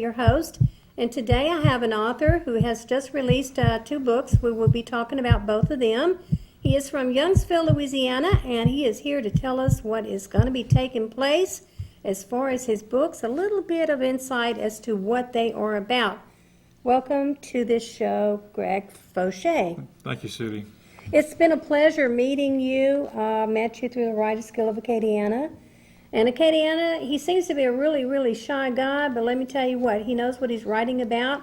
your host. And today I have an author who has just released 2 books. We will be talking about both of them. He is from Youngsville, Louisiana, and he is here to tell us what is going to be taking place as far as his books, a little bit of insight as to what they are about. Welcome to this show, Greg Foshee. Thank you, Sudie. It's been a pleasure meeting you. Met you through the Writers Guild of Acadiana. And Acadiana, he seems to be a really, really shy guy, but let me tell you what, he knows what he's writing about,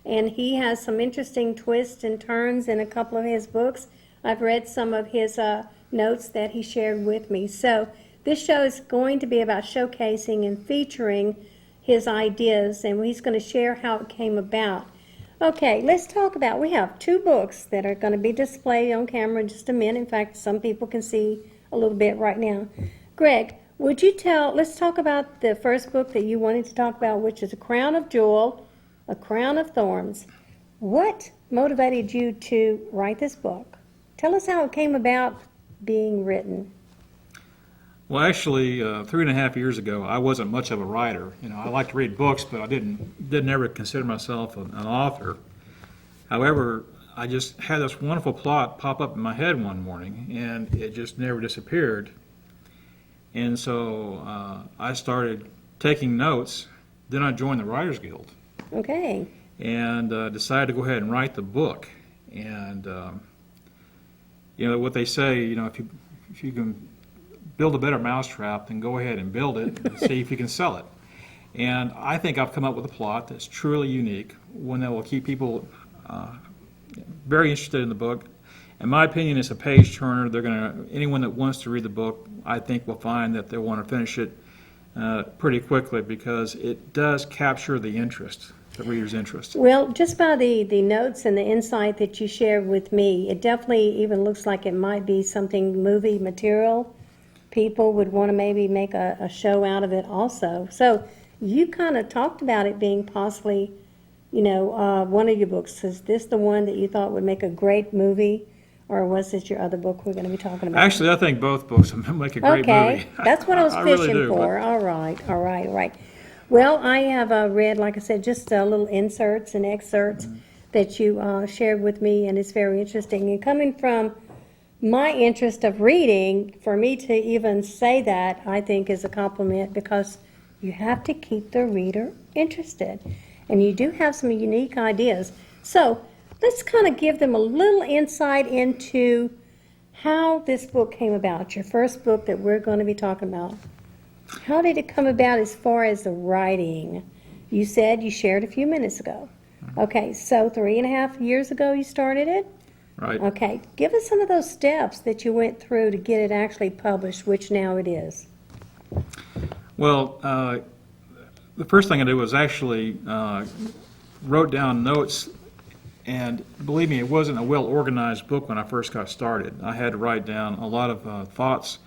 and he has some interesting twists and turns in a couple of his books. I've read some of his notes that he shared with me. So this show is going to be about showcasing and featuring his ideas, and he's going to share how it came about. Okay, let's talk about, we have 2 books that are going to be displayed on camera in just a minute. In fact, some people can see a little bit right now. Greg, would you let's talk about the first book that you wanted to talk about, which is A Crown of Jewel, A Crown of Thorns. What motivated you to write this book? Tell us how it came about being written. Well, actually, 3.5 years ago, I wasn't much of a writer. You know, I like to read books, but I didn't ever consider myself an author. However, I just had this wonderful plot pop up in my head one morning, and it just never disappeared. And so I started taking notes. Then I joined the Writers Guild. Okay. And decided to go ahead and write the book. And you know what they say, you know, if you can build a better mousetrap, then go ahead and build it and see if you can sell it. And I think I've come up with a plot that's truly unique, one that will keep people very interested in the book. In my opinion, it's a page turner. Anyone that wants to read the book, I think, will find that they'll want to finish it pretty quickly because it does capture the interest, the reader's interest. Well, just by the notes and the insight that you shared with me, it definitely even looks like it might be something movie material. People would want to maybe make a show out of it also. So you kind of talked about it being possibly, you know, one of your books. Is this the one that you thought would make a great movie? Or was this your other book we're going to be talking about? Actually, I think both books will make a great movie. Okay, that's what I was fishing really do, for. All right. Well, I have read, like I said, just little inserts and excerpts that you shared with me, and it's very interesting. And coming from my interest of reading, for me to even say that, I think is a compliment because you have to keep the reader interested. And you do have some unique ideas. So let's kind of give them a little insight into how this book came about, your first book that we're going to be talking about. How did it come about as far as the writing? You said you shared a few minutes ago. Okay, so 3.5 years ago you started it? Right. Okay, give us some of those steps that you went through to get it actually published, which now it is. Well, the first thing I did was actually wrote down notes. And believe me, it wasn't a well-organized book when I first got started. I had to write down a lot of thoughts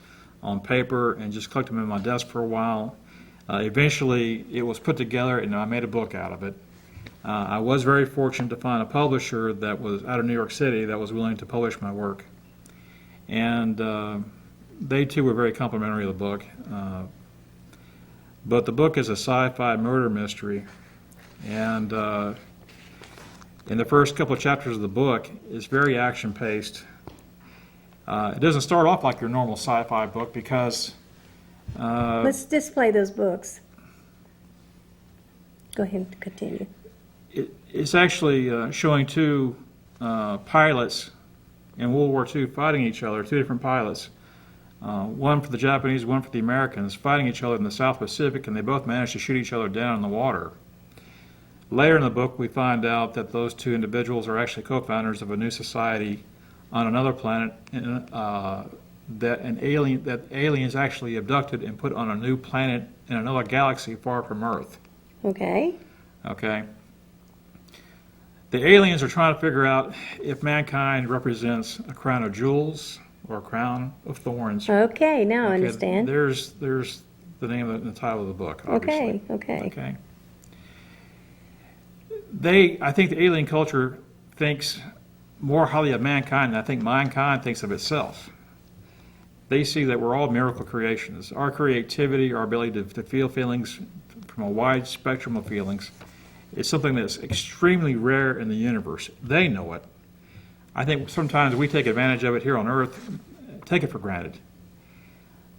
on paper and just collect them in my desk for a while. Eventually, it was put together, and I made a book out of it. I was very fortunate to find a publisher that was out of New York City that was willing to publish my work. And they, too, were very complimentary of the book. But the book is a sci-fi murder mystery. And in the first couple of chapters of the book, it's very action-paced. It doesn't start off like your normal sci-fi book because... Let's display those books. Go ahead and continue. It's actually showing 2 pilots in World War II fighting each other, 2 different pilots. One for the Japanese, one for the Americans, fighting each other in the South Pacific, and they both managed to shoot each other down in the water. Later in the book, we find out that those 2 individuals are actually co-founders of a new society on another planet that aliens actually abducted and put on a new planet in another galaxy far from Earth. Okay. Okay. The aliens are trying to figure out if mankind represents a crown of jewels or a crown of thorns. Okay, now I understand. There's the name of the title of the book, obviously. Okay. I think the alien culture thinks more highly of mankind than I think mankind thinks of itself. They see that we're all miracle creations. Our creativity, our ability to feel feelings from a wide spectrum of feelings It's something that's extremely rare in the universe. They know it. I think sometimes we take advantage of it here on Earth, take it for granted.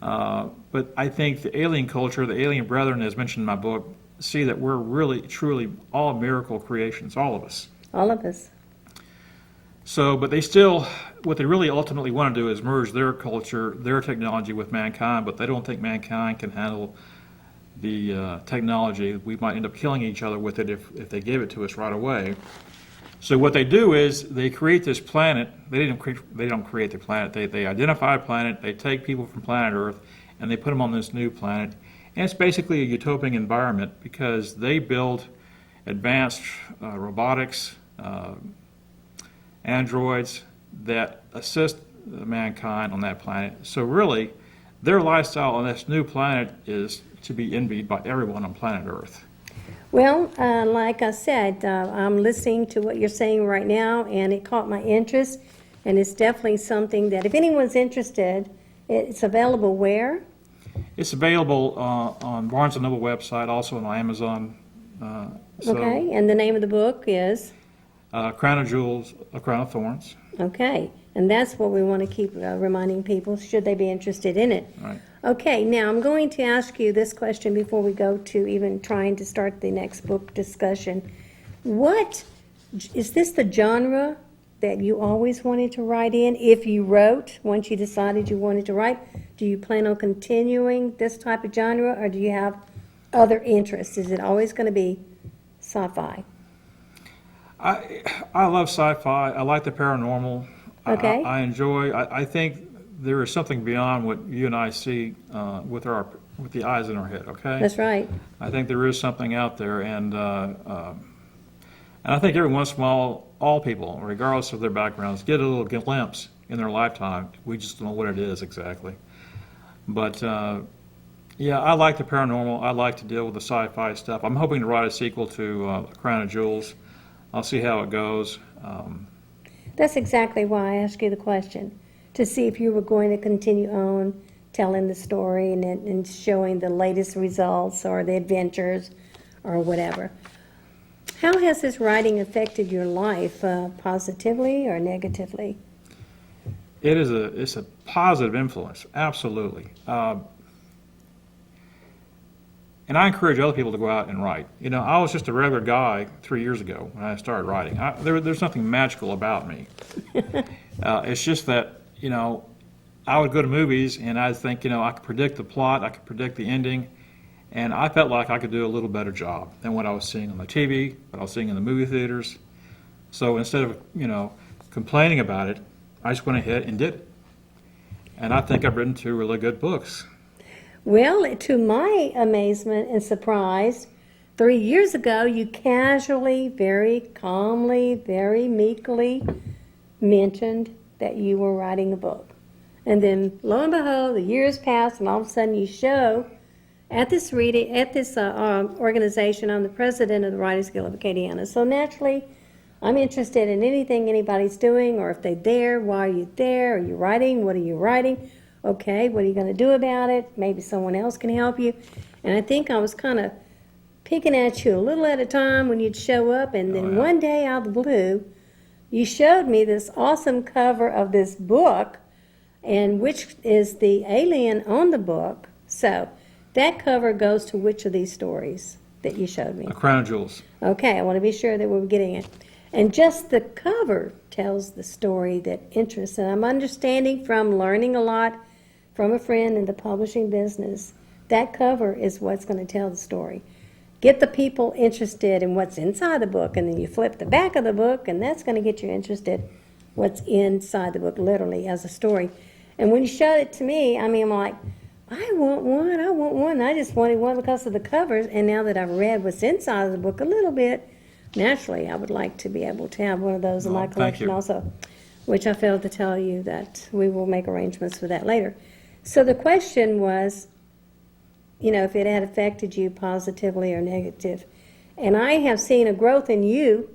But I think the alien culture, the alien brethren, as mentioned in my book, see that we're really, truly all miracle creations, all of us. All of us. So, but they still, what they really ultimately want to do is merge their culture, their technology with mankind, but they don't think mankind can handle the technology. We might end up killing each other with it if they gave it to us right away. So what they do is they create this planet. They don't create the planet. They identify a planet. They take people from planet Earth and they put them on this new planet. And it's basically a utopian environment because they build advanced robotics, androids that assist mankind on that planet. So really, their lifestyle on this new planet is to be envied by everyone on planet Earth. Well, like I said, I'm listening to what you're saying right now, and it caught my interest, and it's definitely something that if anyone's interested, it's available where? It's available on Barnes & Noble website, also on Amazon. Okay, and the name of the book is? Crown of Jewels, A Crown of Thorns. Okay, and that's what we want to keep reminding people, should they be interested in it. Right. Okay, now I'm going to ask you this question before we go to even trying to start the next book discussion. What, is this the genre that you always wanted to write in? If you wrote, once you decided you wanted to write, do you plan on continuing this type of genre, or do you have other interests? Is it always going to be sci-fi? I love sci-fi. I like the paranormal. Okay. I enjoy. I think there is something beyond what you and I see with the eyes in our head. Okay. That's right. I think there is something out there, and I think every once in a while, all people, regardless of their backgrounds, get a little glimpse in their lifetime. We just don't know what it is exactly. But yeah, I like the paranormal. I like to deal with the sci-fi stuff. I'm hoping to write a sequel to Crown of Jewels. I'll see how it goes. That's exactly why I asked you the question, to see if you were going to continue on telling the story and showing the latest results or the adventures or whatever. How has this writing affected your life, positively or negatively? It's a positive influence, absolutely. And I encourage other people to go out and write. You know, I was just a regular guy 3 years ago when I started writing. There's nothing magical about me. It's just that, you know, I would go to movies and I'd think, you know, I could predict the plot, I could predict the ending, and I felt like I could do a little better job than what I was seeing on the TV, what I was seeing in the movie theaters. So instead of, you know, complaining about it, I just went ahead and did it. And I think I've written 2 really good books. Well, to my amazement and surprise, 3 years ago, you casually, very calmly, very meekly mentioned that you were writing a book. And then, lo and behold, the years passed, and all of a sudden you show at this organization, I'm the president of the Writers Guild of Acadiana. So naturally, I'm interested in anything anybody's doing, or if they're there, why are you there? Are you writing? What are you writing? Okay, what are you going to do about it? Maybe someone else can help you. And I think I was kind of picking at you a little at a time when you'd show up, and then one day out of the blue, you showed me this awesome cover of this book, and which is the alien on the book. So that cover goes to which of these stories that you showed me? A Crown of Jewels. Okay, I want to be sure that we're getting it. And just the cover tells the story that interests, and I'm understanding from learning a lot from a friend in the publishing business, that cover is what's going to tell the story. Get the people interested in what's inside the book, and then you flip the back of the book, and that's going to get you interested what's inside the book, literally, as a story. And when you showed it to me, I mean, I'm like, I want one. I just wanted one because of the covers, and now that I've read what's inside of the book a little bit, naturally, I would like to be able to have one of those in my collection also, which I failed to tell you that we will make arrangements for that later. So the question was, you know, if it had affected you positively or negative. And I have seen a growth in you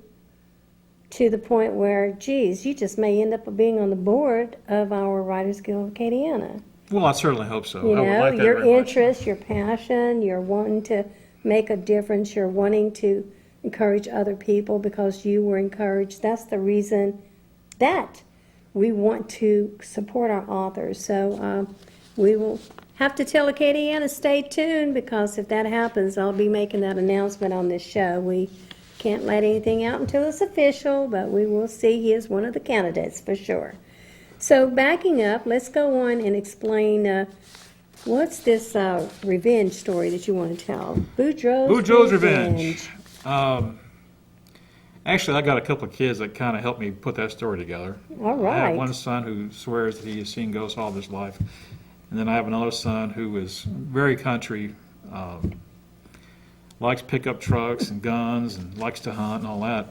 to the point where, geez, you just may end up being on the board of our Writers Guild of Acadiana. Well, I certainly hope so. You I would know, like that your very much. interest, your passion, you're wanting to make a difference, you're wanting to, encourage other people because you were encouraged. That's the reason that we want to support our authors. So we will have to tell Acadiana, stay tuned, because if that happens, I'll be making that announcement on this show. We can't let anything out until it's official, but we will see. He is one of the candidates for sure. So backing up, let's go on and explain what's this revenge story that you want to tell? Boudreaux's Revenge. Actually, I got a couple of kids that kind of helped me put that story together. All right. I have one son who swears that he has seen ghosts all of his life. And then I have another son who is very country, likes pickup trucks and guns and likes to hunt and all that.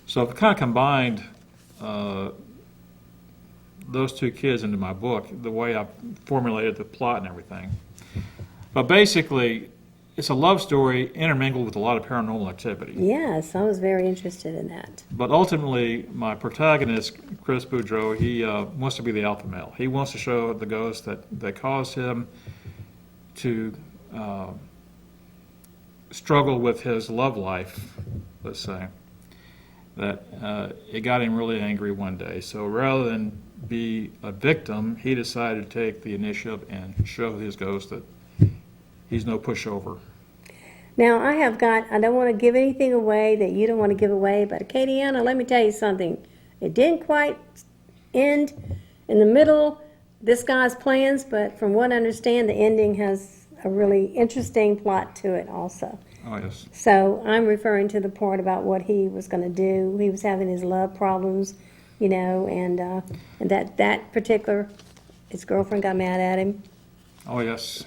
So I've kind of combined those two kids into my book, the way I formulated the plot and everything. But basically, it's a love story intermingled with a lot of paranormal activity. Yes, I was very interested in that. But ultimately, my protagonist, Chris Boudreaux, he wants to be the alpha male. He wants to show the ghost that caused him to struggle with his love life, let's say, that it got him really angry one day. So rather than be a victim, he decided to take the initiative and show his ghost that he's no pushover. Now, I don't want to give anything away that you don't want to give away, but Acadiana, let me tell you something. It didn't quite end in the middle, this guy's plans, but from what I understand, the ending has a really interesting plot to it also. Oh, yes. So I'm referring to the part about what he was going to do. He was having his love problems, and that particular, his girlfriend got mad at him. Oh, yes.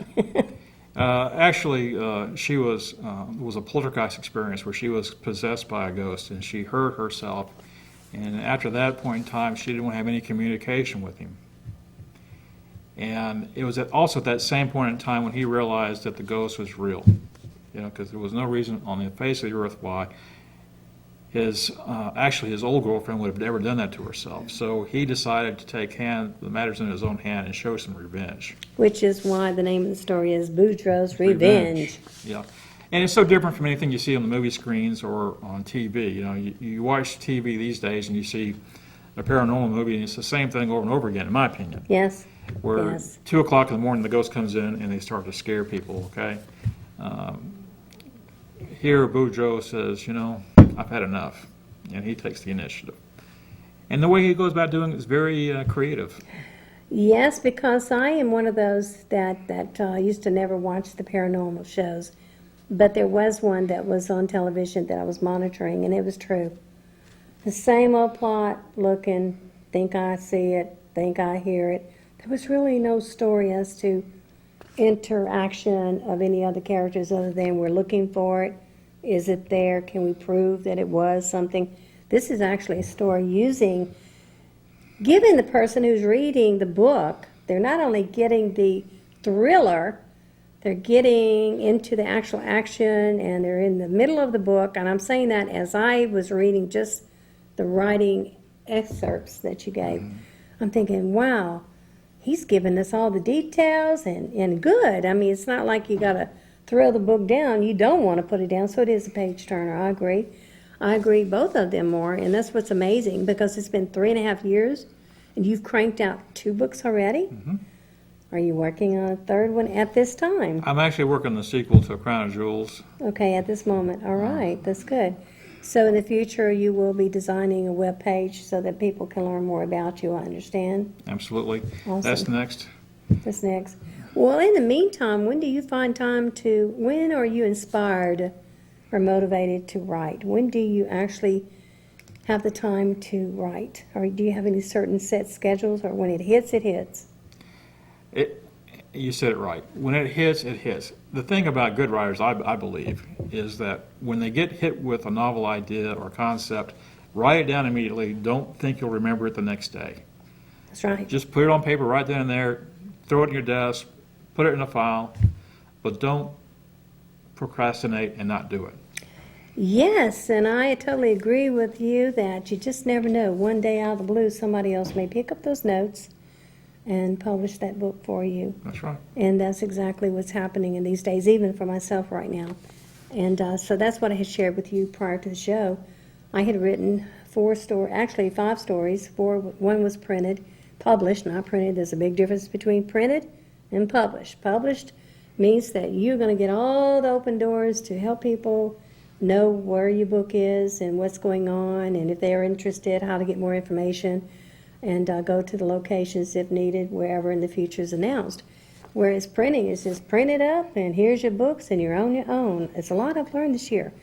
Actually, she was it was a poltergeist experience where she was possessed by a ghost, and she hurt herself. And after that point in time, she didn't want to have any communication with him. And it was also at that same point in time when he realized that the ghost was real. Because there was no reason on the face of the earth why his old girlfriend would have ever done that to herself. So he decided to take the matters in his own hand and show some revenge. Which is why the name of the story is Boudreaux's Revenge. Yeah. And it's so different from anything you see on the movie screens or on TV. You watch TV these days and you see a paranormal movie and it's the same thing over and over again, in my opinion. Yes. Where 2 o'clock in the morning the ghost comes in and they start to scare people, okay? Here Boudreaux says, I've had enough, and he takes the initiative. And the way he goes about doing it is very creative. Yes, because I am one of those that used to never watch the paranormal shows, but there was one that was on television that I was monitoring, and it was true. The same old plot, looking, think I see it, think I hear it. There was really no story as to interaction of any other characters other than we're looking for it. Is it there? Can we prove that it was something? This is actually a story giving the person who's reading the book, they're not only getting the thriller, they're getting into the actual action, and they're in the middle of the book. And I'm saying that as I was reading just the writing excerpts that you gave. I'm thinking, wow, he's giving us all the details and good. I mean, it's not like you got to throw the book down. You don't want to put it down, so it is a page turner. I agree, both of them are, and that's what's amazing, because it's been 3.5 years, and you've cranked out 2 books already? Mm-hmm. Are you working on a 3rd one at this time? I'm actually working on the sequel to A Crown of Jewels. Okay, at this moment. All right, that's good. So in the future, you will be designing a web page so that people can learn more about you, I understand? Absolutely. Awesome. That's next. That's next. Well, in the meantime, when are you inspired or motivated to write? When do you actually have the time to write? Or do you have any certain set schedules, or when it hits, it hits? You said it right. When it hits, it hits. The thing about good writers, I believe, is that when they get hit with a novel idea or concept, write it down immediately. Don't think you'll remember it the next day. That's right. Just put it on paper right then and there, throw it in your desk, put it in a file, but don't procrastinate and not do it. Yes, and I totally agree with you that you just never know. One day out of the blue, somebody else may pick up those notes and publish that book for you. That's right. And that's exactly what's happening in these days, even for myself right now. And so that's what I had shared with you prior to the show. I had written 5 stories. One was printed, published, not printed. There's a big difference between printed and published. Published means that you're going to get all the open doors to help people know where your book is and what's going on, and if they are interested, how to get more information, and go to the locations if needed, wherever in the future is announced. Whereas printing is just print it up, and here's your books, and you're on your own. It's a lot I've learned this year.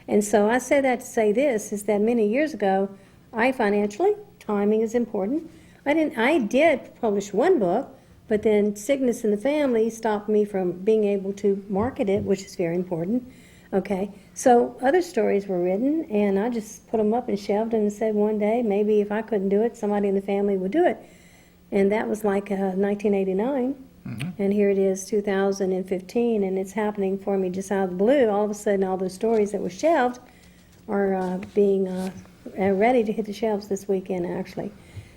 And so I say that to say this, is that many years ago, timing is important. I did publish one book, but then sickness in the family stopped me from being able to market it, which is very important. Okay, so other stories were written, and I just put them up and shelved them and said one day, maybe if I couldn't do it, somebody in the family would do it. And that was like 1989. And here it is, 2015, and it's happening for me just out of the blue. All of a sudden, all those stories that were shelved are being ready to hit the shelves this weekend, actually.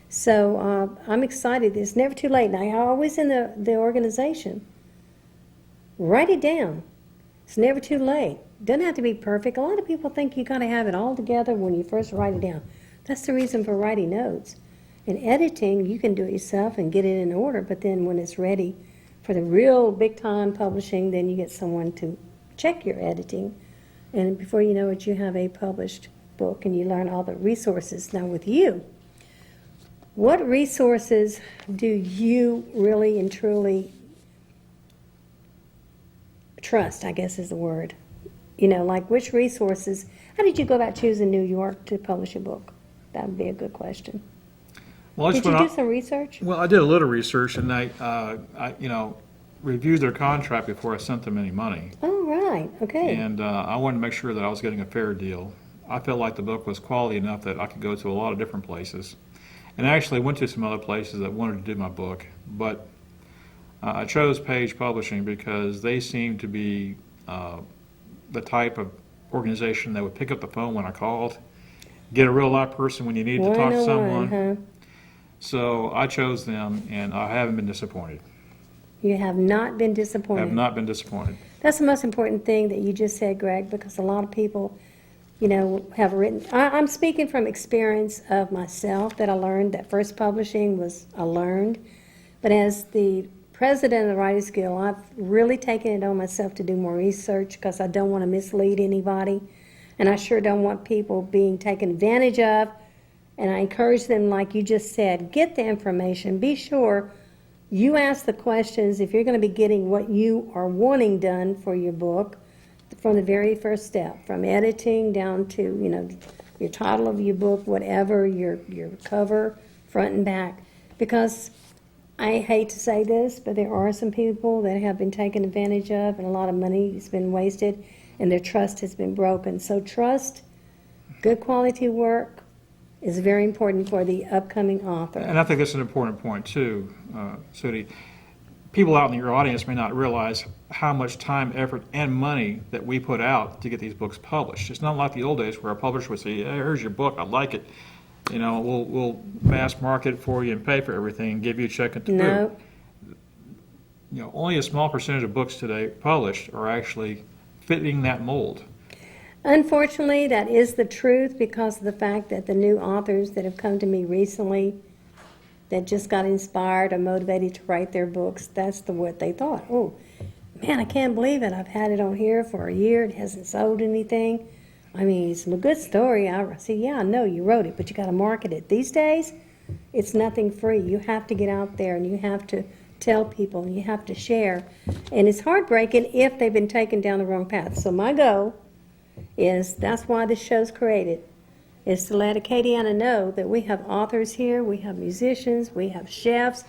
So I'm excited. It's never too late. Now, I always in the organization, write it down. It's never too late. Doesn't have to be perfect. A lot of people think you got to have it all together when you first write it down. That's the reason for writing notes. In editing, you can do it yourself and get it in order, but then when it's ready for the real big-time publishing, then you get someone to check your editing. And before you know it, you have a published book, and you learn all the resources. Now with you, what resources do you really and truly trust, I guess is the word? You know, like which resources, how did you go about choosing New York to publish a book? That would be a good question. Well, Did you do some research? Well, I did a little research, and I reviewed their contract before I sent them any money. Oh, right, okay. And I wanted to make sure that I was getting a fair deal. I felt like the book was quality enough that I could go to a lot of different places. And I actually went to some other places that wanted to do my book, but I chose Page Publishing because they seemed to be the type of organization that would pick up the phone when I called, get a real live person when you needed to talk to someone. Huh? So I chose them, and I haven't been disappointed. You have not been disappointed. I have not been disappointed. That's the most important thing that you just said, Greg, because a lot of people, have written. I'm speaking from experience of myself that I learned that first publishing was I learned. But as the president of the Writers Guild, I've really taken it on myself to do more research because I don't want to mislead anybody. And I sure don't want people being taken advantage of. And I encourage them, like you just said, get the information. Be sure you ask the questions if you're going to be getting what you are wanting done for your book from the very first step, from editing down to, your title of your book, whatever, your cover, front and back. Because I hate to say this, but there are some people that have been taken advantage of, and a lot of money has been wasted, and their trust has been broken. So trust, good quality work, is very important for the upcoming author. And I think that's an important point, too, Sudie. People out in your audience may not realize how much time, effort, and money that we put out to get these books published. It's not like the old days where a publisher would say, hey, here's your book, I like it. We'll mass market it for you and pay for everything and give you a check at the boot. Only a small percentage of books today published are actually fitting that mold. Unfortunately, that is the truth because of the fact that the new authors that have come to me recently that just got inspired or motivated to write their books, that's what they thought. Oh, man, I can't believe it. I've had it on here for a year. It hasn't sold anything. I mean, it's a good story. I say, yeah, I know you wrote it, but you got to market it. These days, it's nothing free. You have to get out there and you have to tell people and you have to share. And it's heartbreaking if they've been taken down the wrong path. So my goal is, that's why this show's created, is to let Acadiana know that we have authors here, we have musicians, we have chefs.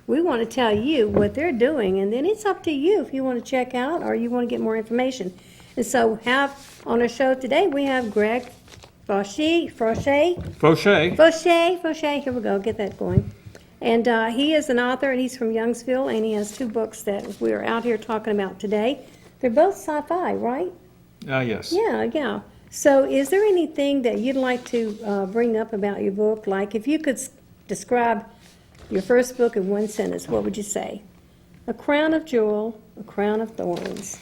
We want to tell you what they're doing, and then it's up to you if you want to check out or you want to get more information. And so on our show today, we have Greg Foshee, here we go, get that going. And he is an author, and he's from Youngsville, and he has 2 books that we're out here talking about today. They're both sci-fi, right? Yes. Yeah. So is there anything that you'd like to bring up about your book? Like if you could describe your first book in one sentence, what would you say? A crown of jewel, a crown of thorns.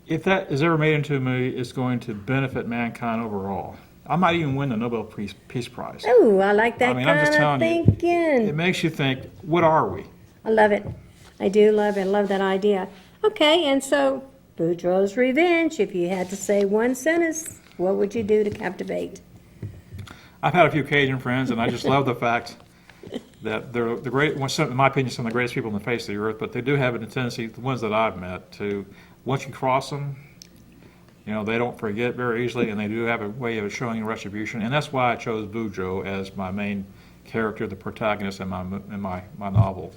if that is ever made into a movie, it's going to benefit mankind overall. I might even win the Nobel Peace Prize. Oh, I like that I mean, I'm just kind of telling you, thinking. it makes you think, what are we? I love it. I do love it. I love that idea. Okay, and so Boudreaux's Revenge, if you had to say one sentence, what would you do to captivate? I've had a few Cajun friends, and I just love the fact that they're the great, in my opinion, some of the greatest people on the face of the earth, but they do have a tendency, the ones that I've met, to, once you cross them, you know, they don't forget very easily, and they do have a way of showing retribution, and that's why I chose Boudreaux as my main character, the protagonist in my novel.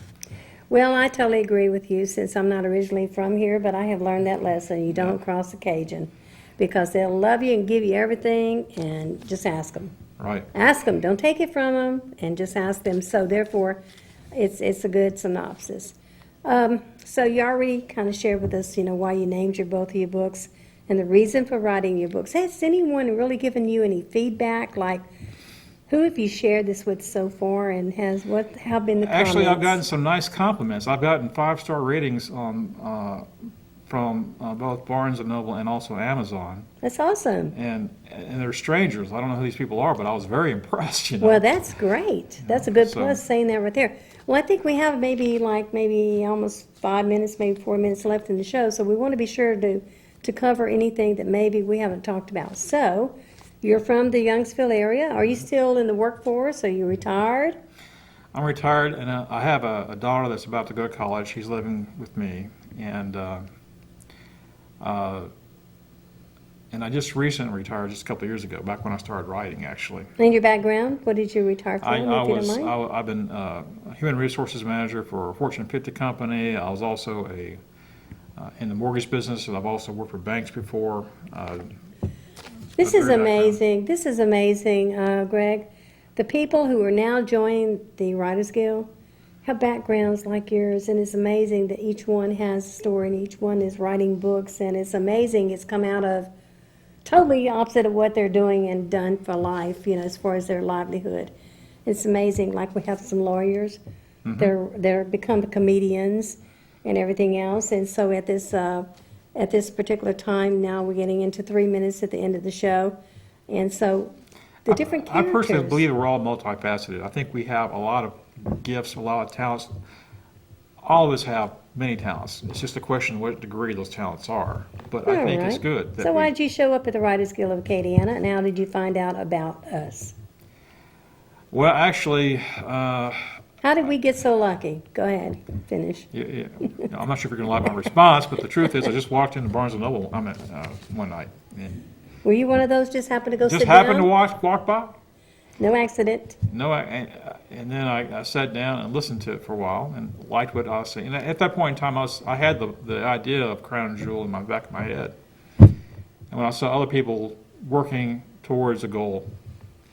Well, I totally agree with you, since I'm not originally from here, but I have learned that lesson. You don't cross the Cajun, because they'll love you and give you everything, and just ask them. Right. Ask them. Don't take it from them, and just ask them. So therefore, it's a good synopsis. So you already kind of shared with us, why you named both of your books and the reason for writing your books. Has anyone really given you any feedback? Like, who have you shared this with so far, and how have been the comments? Actually, I've gotten some nice compliments. I've gotten 5-star ratings from both Barnes & Noble and also Amazon. That's awesome. And they're strangers. I don't know who these people are, but I was very impressed, Well, that's great. That's a good So- plus, saying that right there. Well, I think we have maybe almost 5 minutes, maybe 4 minutes left in the show, so we want to be sure to cover anything that maybe we haven't talked about. So, you're from the Youngsville area. Are you still in the workforce? Are you retired? I'm retired, and I have a daughter that's about to go to college. She's living with me, and I just recently retired, just a couple of years ago, back when I started writing, actually. And your background? What did you retire from, if you don't mind? I've been a human resources manager for a Fortune 50 company. I was also in the mortgage business, and I've also worked for banks before. This is amazing. This is amazing, Greg. The people who are now joining the Writers Guild have backgrounds like yours, and it's amazing that each one has a story and each one is writing books, and it's amazing it's come out of totally opposite of what they're doing and done for life, as far as their livelihood. It's amazing. Like, we have some lawyers, they're become comedians and everything else, and so at this particular time now we're getting into 3 minutes at the end of the show, and so the different characters. I personally believe we're all multifaceted. I think we have a lot of gifts, a lot of talents. All of us have many talents. It's just a question of what degree those talents are. But I think it's good. So why did you show up at the Writers Guild of Acadiana, and how did you find out about us? Well, actually, How did we get so lucky? Go ahead, finish. I'm not sure if you're going to like my response, but the truth is I just walked into Barnes & Noble one night. And Were you one of those just happened to go sit just down? happened to walk by. No accident? No, and then I sat down and listened to it for a while and liked what I was saying. And at that point in time, I had the idea of Crown Jewel in my back of my head. And when I saw other people working towards a goal,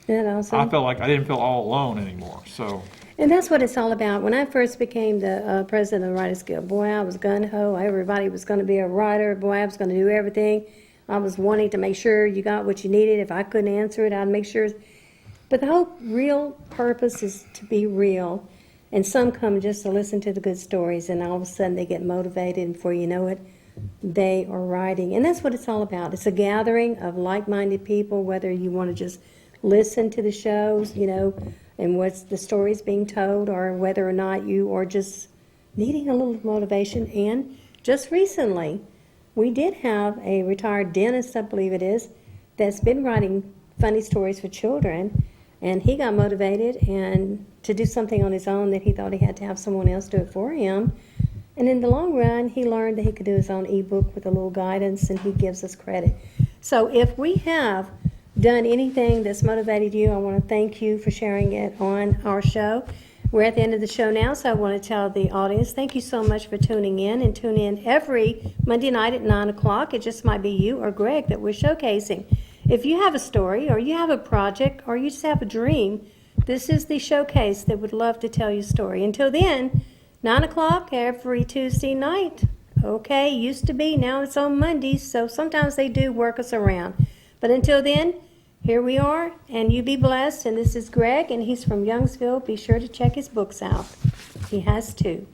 Awesome? I felt like I didn't feel all alone anymore. So, And that's what it's all about. When I first became the president of the Writers Guild, boy, I was gung-ho. Everybody was going to be a writer. Boy, I was going to do everything. I was wanting to make sure you got what you needed. If I couldn't answer it, I'd make sure. But the whole real purpose is to be real. And some come just to listen to the good stories, and all of a sudden they get motivated, and before you know it, they are writing. And that's what it's all about. It's a gathering of like-minded people, whether you want to just listen to the shows, and what's the stories being told, or whether or not you are just needing a little motivation. And just recently, we did have a retired dentist, I believe it is, that's been writing funny stories for children, and he got motivated and to do something on his own that he thought he had to have someone else do it for him. And in the long run, he learned that he could do his own ebook with a little guidance, and he gives us credit. So if we have done anything that's motivated you, I want to thank you for sharing it on our show. We're at the end of the show now, so I want to tell the audience, thank you so much for tuning in, and tune in every Monday night at 9 o'clock. It just might be you or Greg that we're showcasing. If you have a story, or you have a project, or you just have a dream, this is the showcase that would love to tell your story. Until then, 9 o'clock every Tuesday night. Okay, used to be, now it's on Mondays, so sometimes they do work us around. But until then, here we are, and you be blessed. And this is Greg, and he's from Youngsville. Be sure to check his books out. He has two.